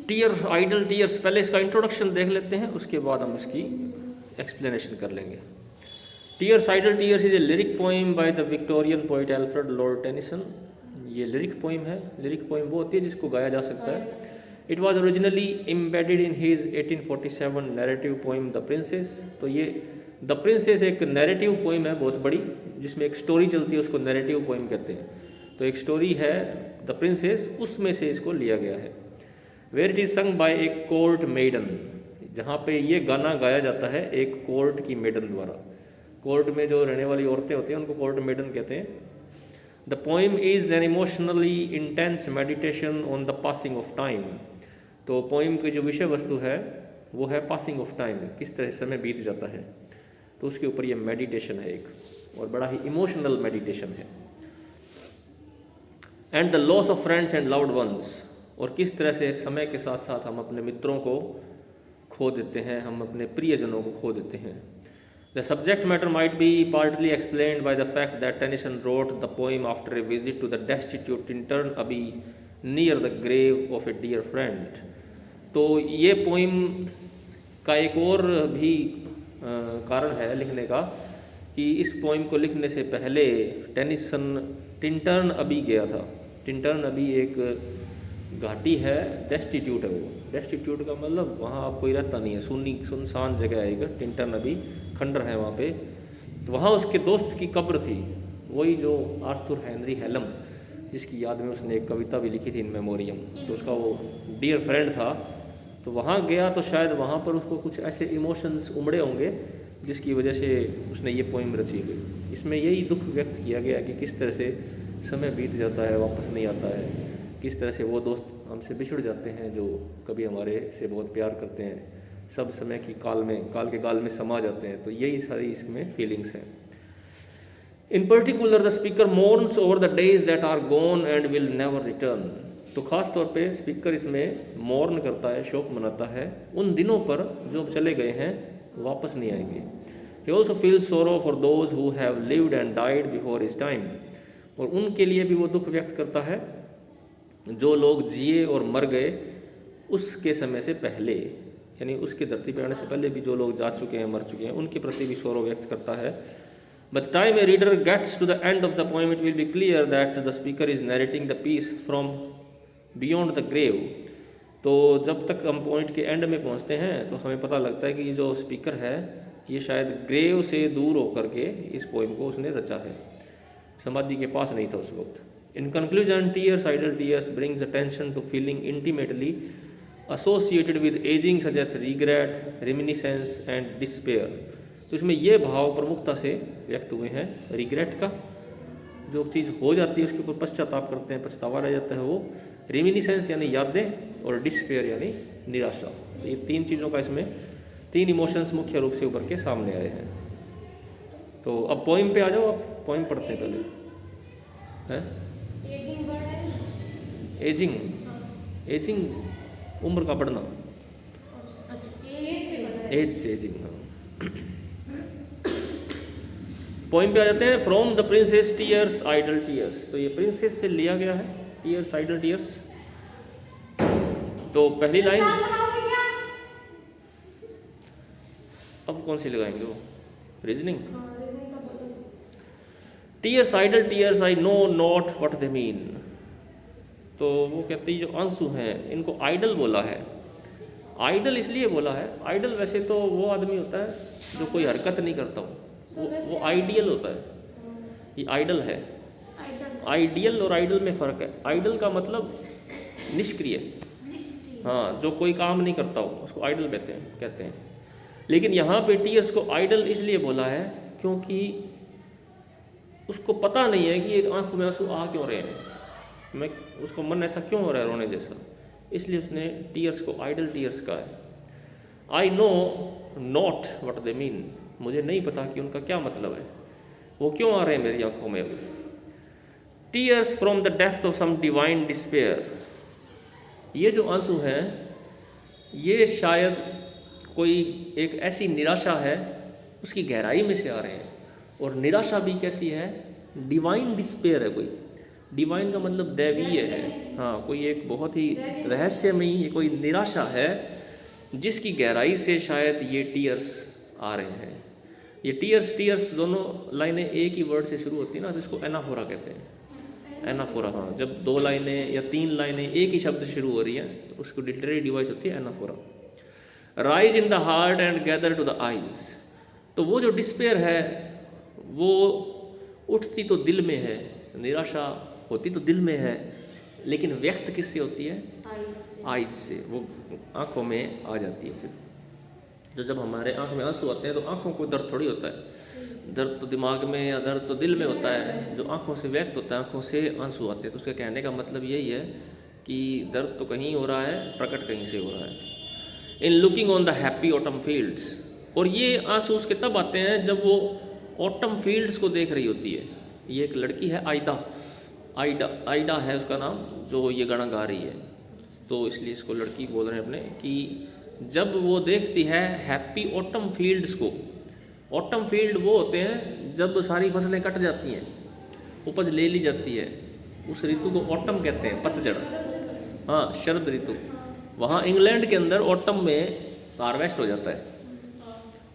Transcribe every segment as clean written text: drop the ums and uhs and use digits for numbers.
Tier idol tears, पहले इसका introduction देख लेते हैं, उसके बाद हम इसकी एक्सप्लेनेशन कर लेंगे। Tears idle tears is a lyric poem by the Victorian poet Alfred Lord Tennyson. ये लिरिक पोइम है। लिरिक पोइम वो होती है जिसको गाया जा सकता है। It was originally embedded in his 1847 narrative poem the Princess. तो ये द प्रिंसेस एक नैरेटिव पोइम है बहुत बड़ी, जिसमें एक स्टोरी चलती है, उसको नैरेटिव पोइम कहते हैं। तो एक स्टोरी है द प्रिंसेस, उसमें से इसको लिया गया है। Where it is sung by a court maiden, जहाँ पे ये गाना गाया जाता है एक कोर्ट की मेडन द्वारा। कोर्ट में जो रहने वाली औरतें होती हैं उनको कोर्ट मेडन कहते हैं। The poem is an emotionally intense meditation on the passing of time. तो पोइम की जो विषय वस्तु है वो है पासिंग ऑफ टाइम, किस तरह समय बीत जाता है, तो उसके ऊपर ये मेडिटेशन है एक, और बड़ा ही इमोशनल मेडिटेशन है। And the loss of friends and loved ones, और किस तरह से समय के साथ साथ हम अपने मित्रों को खो देते हैं, हम अपने प्रियजनों को खो देते हैं। The subject matter might be partly explained by the fact that Tennyson wrote the poem after a visit to the destitute Tintern Abbey near the grave of a dear friend. तो ये पोइम का एक और भी कारण है लिखने का, कि इस पोइम को लिखने से पहले टेनिसन टिंटर्न अबी गया था। टिंटर्न अबी एक घाटी है, डेस्टिट्यूट है वो। डेस्टिट्यूट का मतलब वहाँ आप कोई रहता नहीं है, सुनसान जगह है एक, टिंटर्न अबी खंडर है वहाँ पे। तो वहाँ उसके दोस्त की कब्र थी, वही जो आर्थर हेनरी हेलम, जिसकी याद में उसने एक कविता भी लिखी थी इन मेमोरियम। तो उसका वो डियर फ्रेंड था, तो वहाँ गया तो शायद वहाँ पर उसको कुछ ऐसे इमोशंस उमड़े होंगे जिसकी वजह से उसने ये पोइम रची हुई। इसमें यही दुख व्यक्त किया गया कि किस तरह से समय बीत जाता है, वापस नहीं आता है, किस तरह से वो दोस्त हमसे बिछुड़ जाते हैं जो कभी हमारे से बहुत प्यार करते हैं, सब समय की काल के गाल में समा जाते हैं। तो यही सारी इसमें फीलिंग्स हैं। In particular the speaker mourns over the days that are gone and will never return. तो ख़ास तौर पे स्पीकर इसमें मौर्न करता है, शोक मनाता है उन दिनों पर जो चले गए हैं, वापस नहीं आएंगे। ही ऑल्सो फील्स सोरो for those who have lived and died before his time, और उनके लिए भी वो दुख व्यक्त करता है जो लोग जिए और मर गए उसके समय से पहले, यानी उसके धरती पर आने से पहले भी जो लोग जा चुके हैं, मर चुके हैं, उनके प्रति भी सोरो व्यक्त करता है। By the time a reader gets to the end of the poem, it will be clear that the speaker is narrating the piece from beyond the grave. तो जब तक हम पॉइंट के एंड में पहुंचते हैं तो हमें पता लगता है कि ये जो स्पीकर है ये शायद ग्रेव से दूर होकर के इस पोइम को उसने रचा है, समाधि के पास नहीं था उस वक्त। In conclusion, tears idle tears brings attention to feeling intimately associated with aging such as regret, reminiscence and despair. तो इसमें ये भाव प्रमुखता से व्यक्त हुए हैं। रिग्रेट का, जो चीज़ हो जाती है उसके ऊपर पश्चाताप करते हैं, पछतावा रह जाता है वो। रेमिनिसेंस यानी यादें, और डिस्पेयर यानी निराशा। तो ये तीन चीज़ों का इसमें, तीन इमोशंस मुख्य रूप से उभर के सामने आए हैं। तो अब पोइम पे आ जाओ, आप पोइम पढ़ते हैं पहले। हैं एजिंग उम्र का बढ़ना, एज से एजिंग। हाँ, पोइम पे आ जाते हैं। From the Princess tears idle tears, तो ये प्रिंसेस से लिया गया है, टीयर्स आइडल टीयर्स। तो पहली लाइन, अब कौन सी लगाएंगे वो, reasoning. Tears idle tears I know not what they mean. तो वो कहते हैं जो आंसू हैं इनको आइडल बोला है। आइडल इसलिए बोला है, आइडल वैसे तो वो आदमी होता है जो कोई हरकत नहीं करता हो, वो आइडियल होता है। ये आइडल है। आइडियल और आइडल में फ़र्क है। आइडल का मतलब निष्क्रिय, हाँ, जो कोई काम नहीं करता हो उसको आइडल कहते हैं। लेकिन यहाँ पे टीयर्स को आइडल इसलिए बोला है क्योंकि उसको पता नहीं है कि ये आंखों में आंसू आ क्यों रहे हैं, मैं उसको मन ऐसा क्यों हो रहा है रोने जैसा, इसलिए उसने टीयर्स को आइडल टीयर्स कहा है। आई know not what they mean, मुझे नहीं पता कि उनका क्या मतलब है, वो क्यों आ रहे हैं मेरी आंखों में। Tears from the depth of some divine despair, ये जो आंसू हैं ये शायद कोई एक ऐसी निराशा है उसकी गहराई में से आ रहे हैं। और निराशा भी कैसी है, डिवाइन डिस्पेयर है कोई। डिवाइन का मतलब दैवीय है। हाँ, कोई एक बहुत ही रहस्यमयी कोई निराशा है जिसकी गहराई से शायद ये टीयर्स आ रहे हैं। ये टीयर्स दोनों लाइनें एक ही वर्ड से शुरू होती है ना, जिसको एनाफोरा कहते हैं। एनाफोरा, हाँ, जब 2 लाइनें या 3 लाइनें एक ही शब्द से शुरू हो रही हैं तो उसको लिटरेरी डिवाइस होती है anaphora. Rise in the heart and gather to the eyes. तो वो जो डिस्पेयर है वो उठती तो दिल में है, निराशा होती तो दिल में है, लेकिन व्यक्त किससे होती है? आइज से, वो आँखों में आ जाती है। फिर जो जब हमारे आँख में आंसू आते हैं तो आँखों को दर्द थोड़ी होता है, दर्द तो दिमाग में या दर्द तो दिल में होता है। जो आँखों से व्यक्त होता है, आँखों से आंसू आते हैं। तो उसके कहने का मतलब यही है कि दर्द तो कहीं हो रहा है, प्रकट कहीं से हो रहा है। In looking on the happy autumn fields. और ये आंसू उसके तब आते हैं जब वो ऑटम फील्ड्स को देख रही होती है। ये एक लड़की है, आइडा है उसका नाम, जो ये गाना गा रही है, तो इसलिए इसको लड़की बोल रहे हैं अपने। कि जब वो देखती है हैप्पी ऑटम फील्ड्स को। ऑटम फील्ड वो होते हैं जब सारी फसलें कट जाती हैं, उपज ले ली जाती है, उस ऋतु को ऑटम कहते हैं, पतझड़। हाँ, शरद ऋतु। वहाँ इंग्लैंड के अंदर ऑटम में हार्वेस्ट हो जाता है,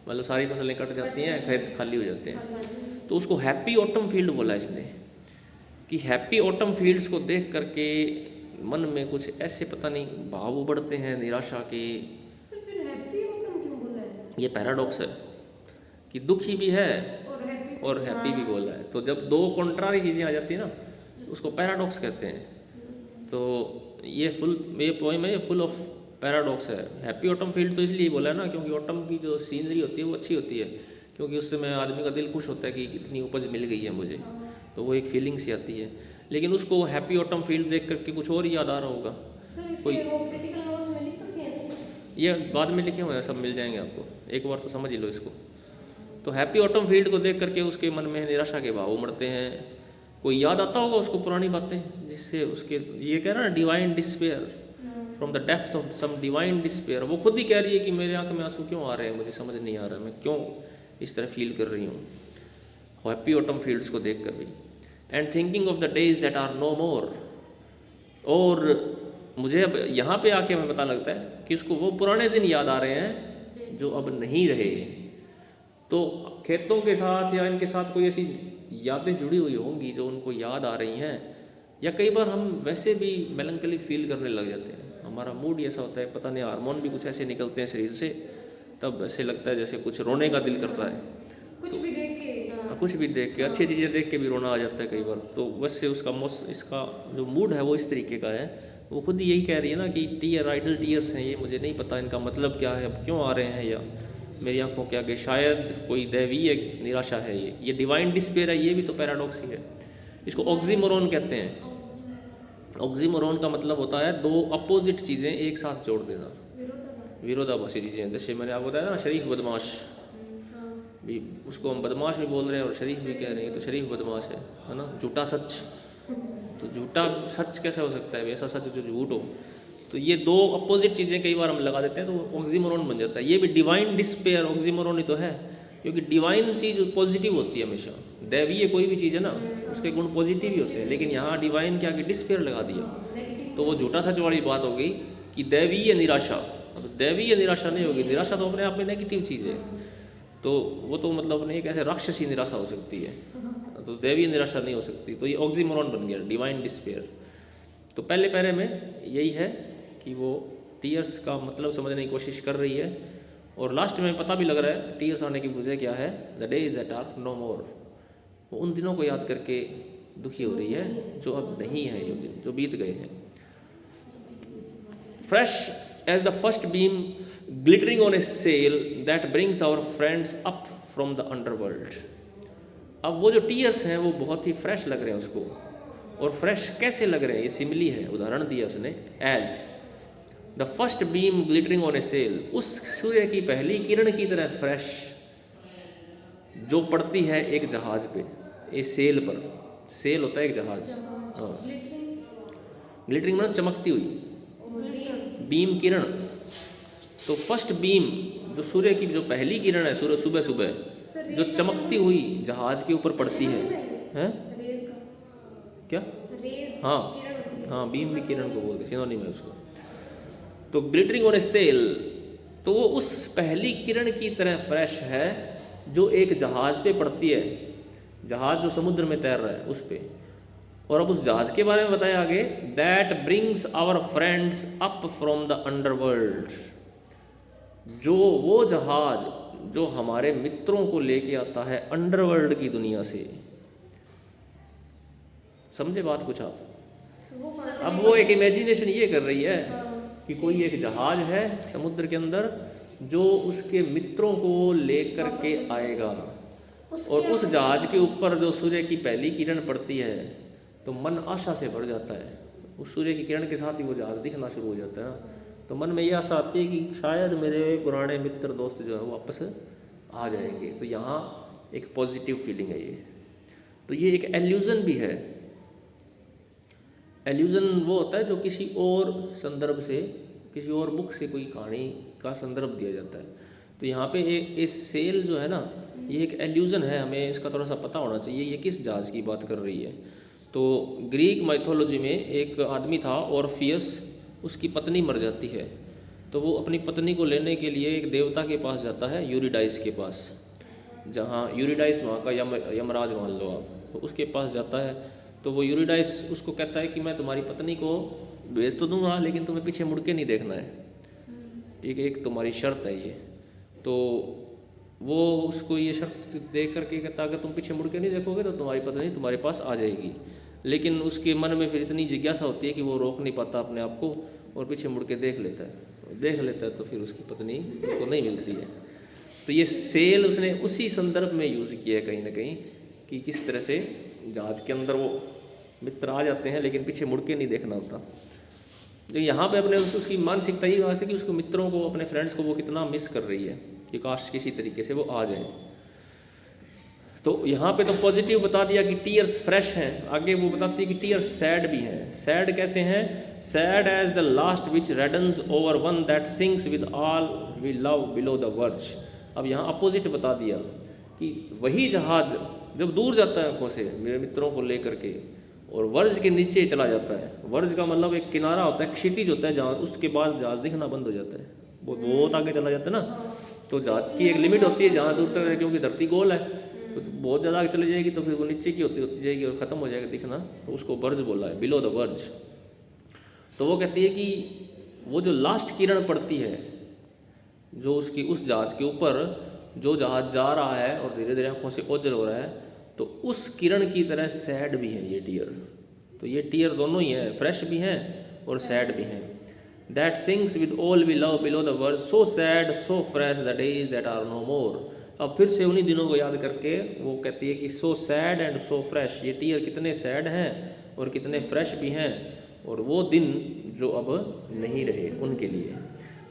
मतलब सारी फसलें कट जाती हैं, खेत खाली हो जाते हैं। तो उसको हैप्पी ऑटम फील्ड बोला इसने, कि हैप्पी ऑटम फील्ड्स को देख करके मन में कुछ ऐसे पता नहीं भाव उबड़ते हैं निराशा के। सर फिर हैप्पी ऑटम क्यों बोला है? ये पैराडॉक्स है कि दुखी भी है और हैप्पी भी बोला है। तो जब 2 कॉन्ट्रारी चीज़ें आ जाती है ना, उसको पैराडॉक्स कहते हैं। तो ये पोएम है, ये फुल ऑफ पैराडॉक्स है। हैप्पी ऑटम फील्ड तो इसलिए बोला है ना, क्योंकि ऑटम की जो सीनरी होती है वो अच्छी होती है, क्योंकि उससे में आदमी का दिल खुश होता है कि इतनी उपज मिल गई है मुझे, तो वो एक फीलिंग सी आती है। लेकिन उसको हैप्पी ऑटम फील्ड देख करके कुछ और ही याद आ रहा होगा। सर इसके वो क्रिटिकल नोट्स में लिख सकते हैं? ये बाद में लिखे हुए हैं, सब मिल जाएंगे आपको, एक बार तो समझ ही लो इसको। तो हैप्पी ऑटम फील्ड को देख करके उसके मन में निराशा के भाव उमड़ते हैं। कोई याद आता होगा उसको पुरानी बातें, जिससे उसके ये कह रहा है ना, divine despair, from the depth of some divine despair. वो खुद ही कह रही है कि मेरे आंख में आंसू क्यों आ रहे हैं, मुझे समझ नहीं आ रहा, मैं क्यों इस तरह फील कर रही हूँ हैप्पी ऑटम फील्ड्स को देख कर भी। And thinking of the days that are no more. और मुझे अब यहाँ पे आके हमें पता लगता है कि उसको वो पुराने दिन याद आ रहे हैं जो अब नहीं रहे। तो खेतों के साथ या इनके साथ कोई ऐसी यादें जुड़ी हुई होंगी जो उनको याद आ रही हैं, या कई बार हम वैसे भी मेलंकलिक फील करने लग जाते हैं, हमारा मूड ऐसा होता है, पता नहीं हार्मोन भी कुछ ऐसे निकलते हैं शरीर से, तब ऐसे लगता है जैसे कुछ रोने का दिल करता है। कुछ भी देख के अच्छी चीज़ें देख के भी रोना आ जाता है कई बार। तो वैसे इसका जो मूड है वो इस तरीके का है। वो खुद ही यही कह रही है ना कि आइडल टीयर्स हैं ये, मुझे नहीं पता इनका मतलब क्या है, अब क्यों आ रहे हैं, या मेरी आंखों के आगे शायद कोई दैवीय निराशा है। ये डिवाइन डिस्पेयर है, ये भी तो पैराडॉक्स ही है। इसको ऑक्सीमोरोन कहते हैं। ऑक्सीमोरोन का मतलब होता है 2 अपोजिट चीज़ें एक साथ जोड़ देना, विरोधाभासी चीज़ें। जैसे मैंने आपको बताया ना, शरीफ बदमाश भी, उसको हम बदमाश भी बोल रहे हैं और शरीफ भी कह रहे हैं, तो शरीफ बदमाश है ना। झूठा सच, तो झूठा सच कैसे हो सकता है, ऐसा सच जो झूठ हो। तो ये 2 अपोजिट चीज़ें कई बार हम लगा देते हैं तो ऑक्सीमोरोन बन जाता है। ये भी डिवाइन डिस्पेयर ऑक्सीमोरोन ही तो है, क्योंकि डिवाइन चीज़ पॉजिटिव होती है हमेशा। दैवीय कोई भी चीज़ है ना, उसके गुण पॉजिटिव ही होते हैं, लेकिन यहाँ डिवाइन के आगे डिस्पेयर लगा दिया, तो वो झूठा सच वाली बात हो गई कि दैवीय निराशा। तो दैवीय निराशा नहीं होगी, निराशा तो अपने आप में नेगेटिव चीज़ है, तो वो तो मतलब नहीं, कैसे राक्षसी निराशा हो सकती है, तो दैवीय निराशा नहीं हो सकती। तो ये ऑक्सीमोरोन बन गया, डिवाइन डिस्पेयर। तो पहले पैरे में यही है कि वो टीयर्स का मतलब समझने की कोशिश कर रही है, और लास्ट में पता भी लग रहा है टीयर्स आने की वजह क्या है, the days that are no more. वो उन दिनों को याद करके दुखी हो रही है जो अब नहीं है, जो बीत गए हैं। Fresh as the first beam glittering on a sail that brings our friends up from the underworld. अब वो जो टीयर्स हैं वो बहुत ही फ्रेश लग रहे हैं उसको, और फ्रेश कैसे लग रहे हैं, ये सिमिली है, उदाहरण दिया उसने, as the first beam glittering on a sail, उस सूर्य की पहली किरण की तरह फ्रेश जो पड़ती है एक जहाज पे, एक सेल पर। सेल होता है एक जहाज, हाँ। ग्लिटरिंग मतलब चमकती हुई, बीम किरण। तो फर्स्ट बीम जो सूर्य की जो पहली किरण है, सूर्य सुबह सुबह, जो चमकती हुई जहाज के ऊपर पड़ती है, क्या? रेज हाँ किरण होती है। हाँ, बीम भी उसका किरण को synonym- बोलते हैं, सिनोनिम है उसको। तो ग्लिटरिंग ऑन ए सेल, तो वो उस पहली किरण की तरह फ्रेश है जो एक जहाज पे पड़ती है, जहाज जो समुद्र में तैर रहा है उस पे। और अब उस जहाज के बारे में बताया आगे, that brings our friends up from the underworld, जो वो जहाज जो हमारे मित्रों को लेके आता है अंडरवर्ल्ड की दुनिया से। समझे बात कुछ आप? तो वो कहाँ से अब लेके वो एक आए? इमेजिनेशन ये कर रही है हाँ, कि कोई एक जहाज है समुद्र के अंदर जो उसके मित्रों को लेकर वापस के लेके आएगा, उसके और उस आगे- जहाज के ऊपर जो सूर्य की पहली किरण पड़ती है तो मन आशा से भर जाता है। उस सूर्य की किरण के साथ ही वो जहाज दिखना शुरू हो जाता है ना, तो मन में ये आशा आती है कि शायद मेरे पुराने मित्र दोस्त जो है वो वापस आ जाएंगे। तो यहाँ एक पॉजिटिव फीलिंग है ये। तो ये एक एल्यूज़न भी है। एल्यूज़न वो होता है जो किसी और संदर्भ से, किसी और बुक से कोई कहानी का संदर्भ दिया जाता है। तो यहाँ पे एक सेल जो है ना, ये एक एल्यूज़न है, हमें इसका थोड़ा सा पता होना चाहिए ये किस जहाज की बात कर रही है। तो ग्रीक माइथोलॉजी में एक आदमी था ऑर्फियस, उसकी पत्नी मर जाती है, तो वो अपनी पत्नी को लेने के लिए एक देवता के पास जाता है, यूरिडाइस के पास, जहाँ यूरिडाइस वहाँ का यमराज मान लो आप, तो उसके पास जाता है। तो वो यूरिडाइस उसको कहता है कि मैं तुम्हारी पत्नी को भेज तो दूंगा लेकिन तुम्हें पीछे मुड़ के नहीं देखना है, ठीक है, एक तुम्हारी शर्त है ये। तो वो उसको ये शर्त दे करके कहता अगर तुम पीछे मुड़ के नहीं देखोगे तो तुम्हारी पत्नी तुम्हारे पास आ जाएगी। लेकिन उसके मन में फिर इतनी जिज्ञासा होती है कि वो रोक नहीं पाता अपने आप को और पीछे मुड़ के देख लेता है, तो फिर उसकी पत्नी उसको नहीं मिलती है। तो ये सेल उसने उसी संदर्भ में यूज़ किया है कहीं ना कहीं, कि किस तरह से जहाज के अंदर वो मित्र आ जाते हैं लेकिन पीछे मुड़ के नहीं देखना होता। तो यहाँ पे अपने उसकी मानसिकता ये बात है कि उसको मित्रों को, अपने फ्रेंड्स को वो कितना मिस कर रही है कि काश किसी तरीके से वो आ जाए। तो यहाँ पे तो पॉजिटिव बता दिया कि टीयर्स फ्रेश हैं, आगे वो बताती है कि टीयर्स सैड भी हैं। सैड कैसे हैं? Sad as the last which reddens over one that sinks with all we love below the verge. अब यहाँ अपोजिट बता दिया कि वही जहाज जब दूर जाता है आंखों से मेरे मित्रों को लेकर के और वर्ज के नीचे चला जाता है, वर्ज का मतलब एक किनारा होता है, क्षितिज होता है जहाँ, उसके बाद जहाज दिखना बंद हो जाता है, वो बहुत आगे चला जाता है ना। तो जहाज की एक लिमिट होती है जहाँ दूर तक, क्योंकि धरती गोल है, तो बहुत ज़्यादा आगे चली जाएगी तो फिर वो नीचे की होती जाएगी और ख़त्म हो जाएगा दिखना, तो उसको वर्ज बोला है, बिलो द वर्ज। तो वो कहती है कि वो जो लास्ट किरण पड़ती है जो उसकी उस जहाज के ऊपर, जो जहाज जा रहा है और धीरे धीरे आंखों से ओझल हो रहा है, तो उस किरण की तरह सैड भी है ये टीयर। तो ये टीयर दोनों ही है, फ्रेश भी हैं और सैड भी हैं। That sings with all we love below the verge, so sad so fresh the days that are no more. अब फिर से उन्हीं दिनों को याद करके वो कहती है कि सो सैड एंड सो फ्रेश, ये टीयर कितने सैड हैं और कितने फ्रेश भी हैं, और वो दिन जो अब नहीं रहे उनके लिए।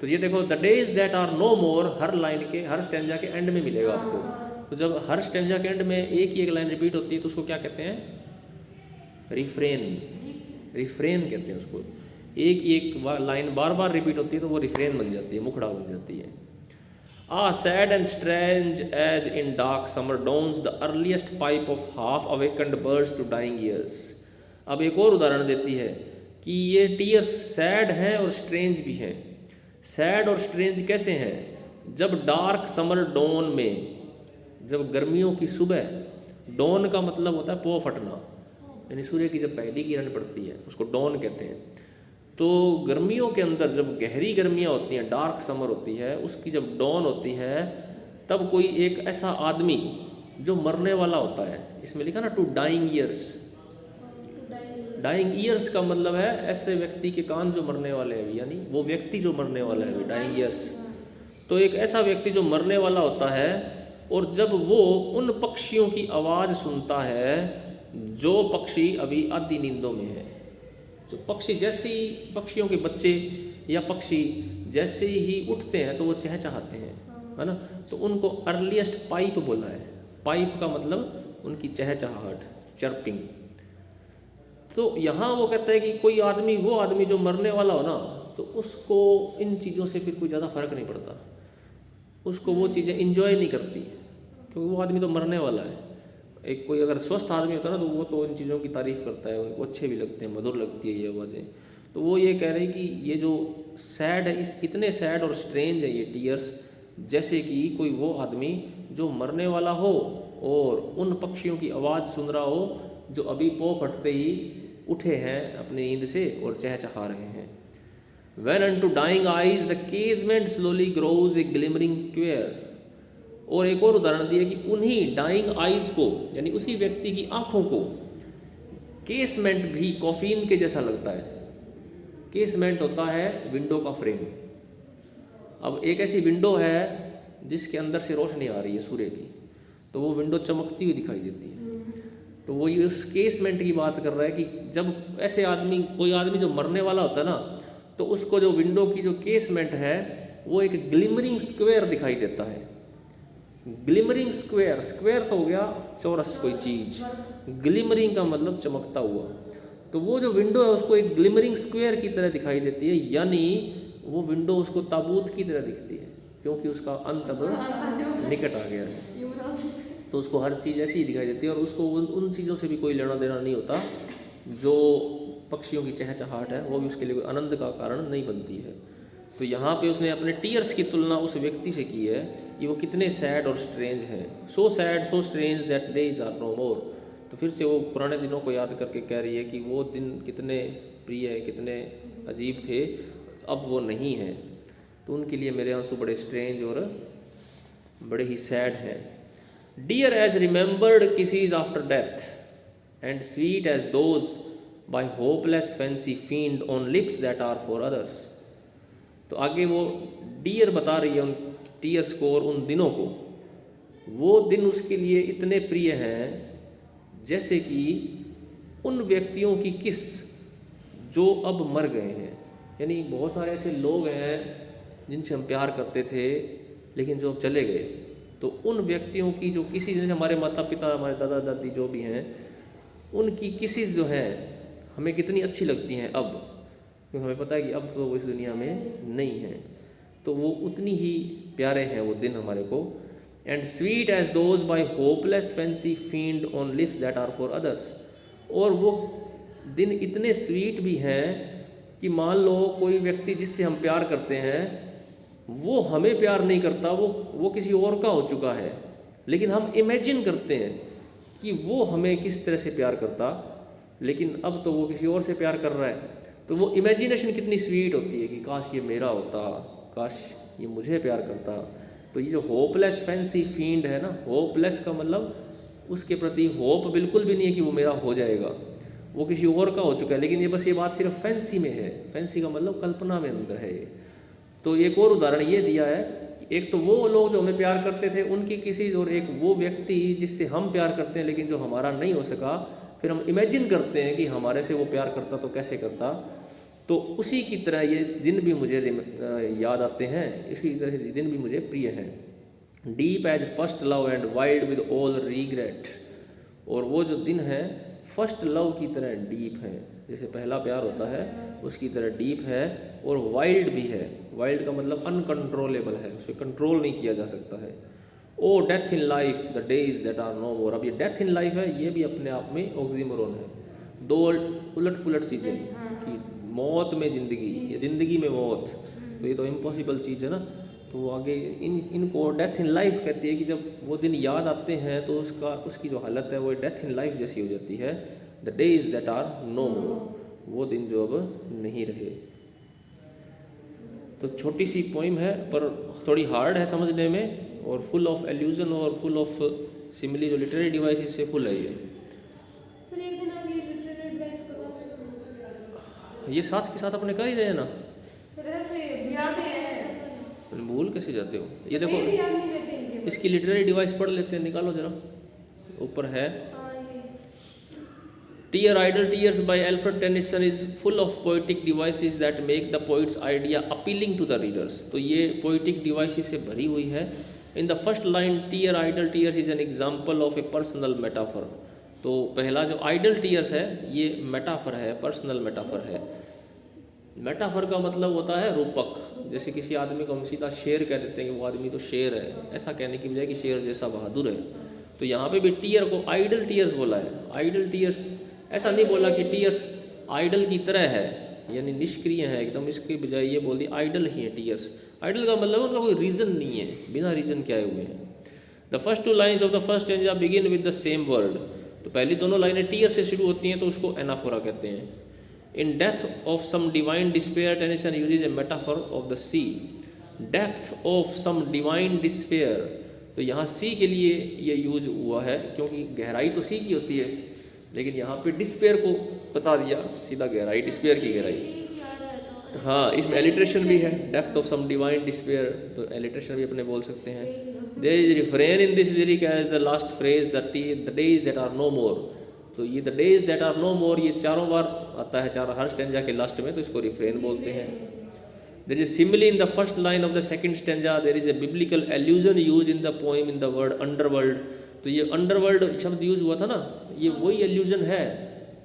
तो ये देखो, the days that are no more, हर लाइन के, हर स्टैंजा के एंड में मिलेगा आपको। तो जब हर स्टैंजा के एंड में एक ही एक लाइन रिपीट होती है तो उसको क्या कहते हैं? रिफ्रेन। रिफ्रेन कहते हैं उसको। एक ही एक लाइन बार बार रिपीट होती है तो वो रिफ्रेन बन जाती है, मुखड़ा बन जाती है। Sad and strange as in dark summer dawns the earliest pipe of half awakened birds to dying ears. अब एक और उदाहरण देती है कि ये टीयर्स सैड हैं और स्ट्रेंज भी हैं। सैड और स्ट्रेंज कैसे हैं? जब डार्क समर डॉन में, जब गर्मियों की सुबह, डॉन का मतलब होता है पो फटना, यानी सूर्य की जब पहली किरण पड़ती है उसको डॉन कहते हैं। तो गर्मियों के अंदर जब गहरी गर्मियाँ होती हैं, डार्क समर होती है, उसकी जब डॉन होती है, तब कोई एक ऐसा आदमी जो मरने वाला होता है, इसमें लिखा ना to dying ears. Dying ears का मतलब है ऐसे व्यक्ति के कान जो मरने वाले हैं, यानी वो व्यक्ति जो मरने वाला है, डाइंग ईयर्स। तो एक ऐसा व्यक्ति जो मरने वाला होता है, और जब वो उन पक्षियों की आवाज़ सुनता है जो पक्षी अभी आधी नींदों में है, तो पक्षी जैसे ही, पक्षियों के बच्चे या पक्षी जैसे ही उठते हैं तो वो चहचहाते हैं, है ना। तो उनको अर्लीस्ट पाइप बोला है। पाइप का मतलब उनकी चहचहाहट, चर्पिंग। तो यहाँ वो कहता है कि कोई आदमी, वो आदमी जो मरने वाला हो ना, तो उसको इन चीज़ों से फिर कोई ज़्यादा फर्क नहीं पड़ता, उसको वो चीज़ें इंजॉय नहीं करती, क्योंकि वो आदमी तो मरने वाला है। एक कोई अगर स्वस्थ आदमी होता है ना तो वो तो इन चीज़ों की तारीफ़ करता है, उनको अच्छे भी लगते हैं, मधुर लगती है ये आवाज़ें। तो वो ये कह रहे हैं कि ये जो सैड है, इस इतने सैड और स्ट्रेंज है ये टीयर्स, जैसे कि कोई वो आदमी जो मरने वाला हो और उन पक्षियों की आवाज़ सुन रहा हो जो अभी पौ फटते ही उठे हैं अपनी नींद से और चहचहा रहे हैं। When unto dying eyes the casement slowly grows a glimmering square। और एक और उदाहरण दिया कि उन्हीं डाइंग आइज को, यानी उसी व्यक्ति की आंखों को केसमेंट भी कॉफिन के जैसा लगता है। केसमेंट होता है विंडो का फ्रेम। अब एक ऐसी विंडो है जिसके अंदर से रोशनी आ रही है सूर्य की, तो वो विंडो चमकती हुई दिखाई देती है। तो वो ये उस केसमेंट की बात कर रहा है कि जब ऐसे आदमी, कोई आदमी जो मरने वाला होता है ना, तो उसको जो विंडो की जो केसमेंट है वो एक ग्लिमरिंग स्क्वायर दिखाई देता है। ग्लिमरिंग स्क्वायर, स्क्वायर तो हो गया चौरस कोई चीज़, ग्लिमरिंग का मतलब चमकता हुआ। तो वो जो विंडो है उसको एक ग्लिमरिंग स्क्वायर की तरह दिखाई देती है, यानी वो विंडो उसको ताबूत की तरह दिखती है, क्योंकि उसका अंत अब निकट आ गया है। तो उसको हर चीज़ ऐसी ही दिखाई देती है और उसको उन चीज़ों से भी कोई लेना देना नहीं होता। जो पक्षियों की चहचहाहट है वो भी उसके लिए कोई आनंद का कारण नहीं बनती है। तो यहाँ पे उसने अपने टीयर्स की तुलना उस व्यक्ति से की है कि वो कितने सैड और स्ट्रेंज हैं। So sad so strange that days are no more. तो फिर से वो पुराने दिनों को याद करके कह रही है कि वो दिन कितने प्रिय, कितने अजीब थे, अब वो नहीं हैं। तो उनके लिए मेरे आंसू बड़े स्ट्रेंज और बड़े ही सैड हैं। Dear as remembered kisses after death and sweet as those by hopeless fancy feigned on lips that are for others. तो आगे वो डियर बता रही है उन टीयर्स को और उन दिनों को। वो दिन उसके लिए इतने प्रिय हैं जैसे कि उन व्यक्तियों की किस जो अब मर गए हैं। यानी बहुत सारे ऐसे लोग हैं जिनसे हम प्यार करते थे लेकिन जो अब चले गए, तो उन व्यक्तियों की जो किसी, जैसे हमारे माता पिता, हमारे दादा दादी जो भी हैं, उनकी किसीज जो हैं हमें कितनी अच्छी लगती हैं अब, क्योंकि हमें पता है कि अब तो वो इस दुनिया में नहीं है। तो वो उतनी ही प्यारे हैं वो दिन हमारे को। And sweet as those by hopeless fancy feigned on lips that are for others. और वो दिन इतने स्वीट भी हैं कि मान लो कोई व्यक्ति जिससे हम प्यार करते हैं वो हमें प्यार नहीं करता, वो किसी और का हो चुका है, लेकिन हम इमेजिन करते हैं कि वो हमें किस तरह से प्यार करता, लेकिन अब तो वो किसी और से प्यार कर रहा है। तो वो इमेजिनेशन कितनी स्वीट होती है कि काश ये मेरा होता, काश ये मुझे प्यार करता। तो ये जो होपलेस फैंसी फील्ड है ना, होपलेस का मतलब उसके प्रति होप बिल्कुल भी नहीं है कि वो मेरा हो जाएगा, वो किसी और का हो चुका है, लेकिन ये बस ये बात सिर्फ फैंसी में है। फैंसी का मतलब कल्पना में अंदर है ये। तो एक और उदाहरण ये दिया है, एक तो वो लोग जो हमें प्यार करते थे उनकी किसी, और एक वो व्यक्ति जिससे हम प्यार करते हैं लेकिन जो हमारा नहीं हो सका, फिर हम इमेजिन करते हैं कि हमारे से वो प्यार करता तो कैसे करता। तो उसी की तरह ये दिन भी मुझे याद आते हैं, इसी तरह ये दिन भी मुझे प्रिय हैं। Deep as first love and wild with all regret. और वो जो दिन है फर्स्ट लव की तरह डीप है, जैसे पहला प्यार होता है उसकी तरह डीप है, और वाइल्ड भी है। वाइल्ड का मतलब अनकंट्रोलेबल है, उसे कंट्रोल नहीं किया जा सकता है। O death in life the days that are no more. अब ये डेथ इन लाइफ है, ये भी अपने आप में ऑक्सीमोरन है, दो उलट पुलट चीज़ें कि मौत में ज़िंदगी या ज़िंदगी में मौत, तो ये तो इम्पॉसिबल चीज़ है ना। तो आगे इनको डेथ इन लाइफ कहती है कि जब वो दिन याद आते हैं तो उसकी जो हालत है वो डेथ इन लाइफ जैसी हो जाती है। The days that are no more, वो दिन जो अब नहीं रहे। तो छोटी सी पोइम है पर थोड़ी हार्ड है समझने में, और फुल ऑफ एल्यूजन और फुल ऑफ सिमिली, जो लिटरेरी डिवाइसेस से फुल है ये। सर एक दिन आप ये लिटरेरी एडवाइस करवाते ये साथ के साथ अपने कर ही रहे हैं ना, सर, ऐसे याद है भूल कैसे जाते हो। ये भी देखो याद नहीं रहते इनके। इसकी लिटरेरी डिवाइस पढ़ लेते हैं, निकालो जरा, ऊपर है। हाँ, ये Tear Idle Tears by Alfred Tennyson is full of poetic devices that make the poet's idea appealing to the readers। तो ये poetic devices से भरी हुई है। In the first line, Tear Idle Tears is an example of a personal metaphor। तो पहला जो idle tears है ये metaphor है, personal metaphor है। मेटाफर का मतलब होता है रूपक। जैसे किसी आदमी को हम सीधा शेर कह देते हैं कि वो आदमी तो शेर है, ऐसा कहने की बजाय कि शेर जैसा बहादुर है, तो यहाँ पे भी टीयर को आइडल टीयर्स बोला है। आइडल टीयर्स ऐसा नहीं बोला कि टीयर्स आइडल की तरह है, यानी निष्क्रिय है एकदम, इसके बजाय ये बोल दिया आइडल ही है टीयर्स। आइडल का मतलब उनका कोई रीज़न नहीं है, बिना रीज़न के आए हुए हैं। The first two lines of the first stanza begin with the same word. तो पहली दोनों लाइनें टीयर से शुरू होती हैं तो उसको एनाफोरा कहते हैं। In death of some divine despair Tennyson uses a metaphor of the sea. Depth of some divine despair, तो यहाँ सी के लिए ये यूज हुआ है क्योंकि गहराई तो सी की होती है, लेकिन यहाँ पे डिस्पेयर को बता दिया सीधा, गहराई डिस्पेयर की गहराई। हाँ, इसमें एलिट्रेशन भी है, depth of some divine despair, तो एलिट्रेशन भी अपने बोल सकते हैं। There is refrain in this lyric as the last phrase the days that are no more. तो ये the days that are no more ये चारों बार आता है, हर स्टेंजा के लास्ट में, तो इसको रिफ्रेन बोलते हैं। There is simile in the first line of the second stanza there is a biblical allusion use in the poem in the word underworld. तो ये अंडरवर्ल्ड शब्द यूज हुआ था ना, ये वही एल्यूजन है,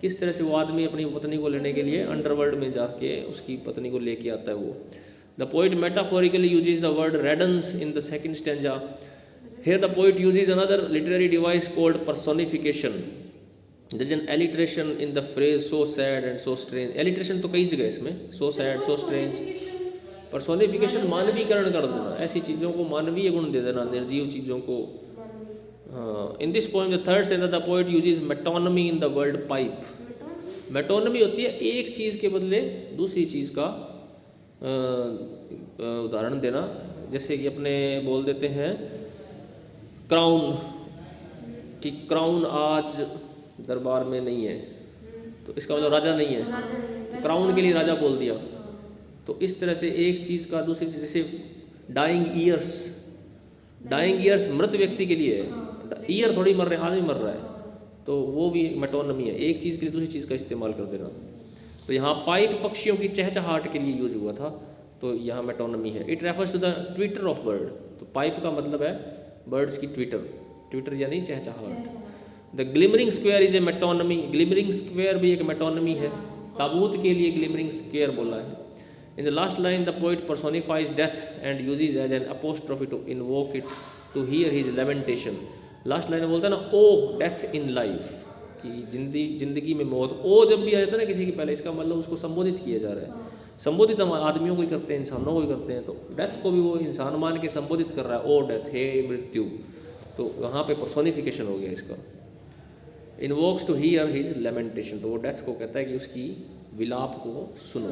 किस तरह से वो आदमी अपनी पत्नी को लेने के लिए अंडरवर्ल्ड में जाके उसकी पत्नी को लेके आता है वो। The poet metaphorically uses the word reddens in the second stanza. Here the poet uses another literary device called personification. There is an alliteration in the phrase so sad and so strange. Alliteration तो कई जगह इसमें, so sad so strange. Personification मानवीकरण कर देना, ऐसी चीज़ों को मानवीय गुण दे देना, निर्जीव चीज़ों को। हाँ, in this poem the third stanza the poet uses metonymy in the word pipe. Metonymy होती है एक चीज़ के बदले दूसरी चीज़ का उदाहरण देना, जैसे कि अपने बोल देते हैं क्राउन, कि क्राउन आज दरबार में नहीं है, तो इसका मतलब राजा नहीं है, क्राउन के लिए राजा बोल दिया। तो इस तरह से एक चीज़ का दूसरी चीज़, जैसे डाइंग ईयर्स, डाइंग ईयर्स मृत व्यक्ति के लिए है, ईयर थोड़ी मर रहे हैं, आदमी मर रहा है, तो वो भी मेटोनमी है, एक चीज़ के लिए दूसरी चीज़ का इस्तेमाल कर देना। तो यहाँ पाइप पक्षियों की चहचहाहट के लिए यूज हुआ था, तो यहाँ मेटोनमी है। It refers to the twitter of bird. तो पाइप का मतलब है बर्ड्स की ट्विटर, ट्विटर यानी चहचहाहट। The glimmering square is a metonymy. Glimmering square भी एक मेटोनमी है, ताबूत के लिए ग्लिमरिंग स्क्वायर बोला है। In the last line the poet personifies death and uses as an apostrophe to invoke it to hear his lamentation. Last line में बोलता है ना, ओ डेथ इन लाइफ, कि जिंदगी में मौत। ओ जब भी आ जाता है ना किसी के पहले, इसका मतलब उसको संबोधित किया जा रहा है। संबोधित हम आदमियों को ही करते हैं, इंसानों को ही करते हैं, तो डेथ को भी वो इंसान मान के संबोधित कर रहा है, ओ डेथ, हे मृत्यु। तो वहाँ पे पर्सोनिफिकेशन हो गया इसका। Invokes to hear his lamentation, तो वो डेथ को कहता है कि उसकी विलाप को सुनो।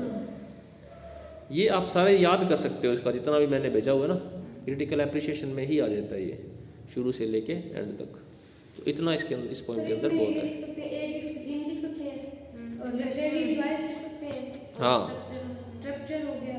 ये आप सारे याद कर सकते हो, इसका जितना भी मैंने भेजा हुआ है ना, क्रिटिकल एप्रिसिएशन में ही आ जाता है ये, शुरू से लेके एंड तक। तो इतना इसके अंदर, इस पॉइंट के अंदर बहुत है। लिख सकते हैं, एक लिख सकते हैं और लिटरेरी डिवाइस लिख सकते हैं। हाँ, स्ट्रक्चर हो गया।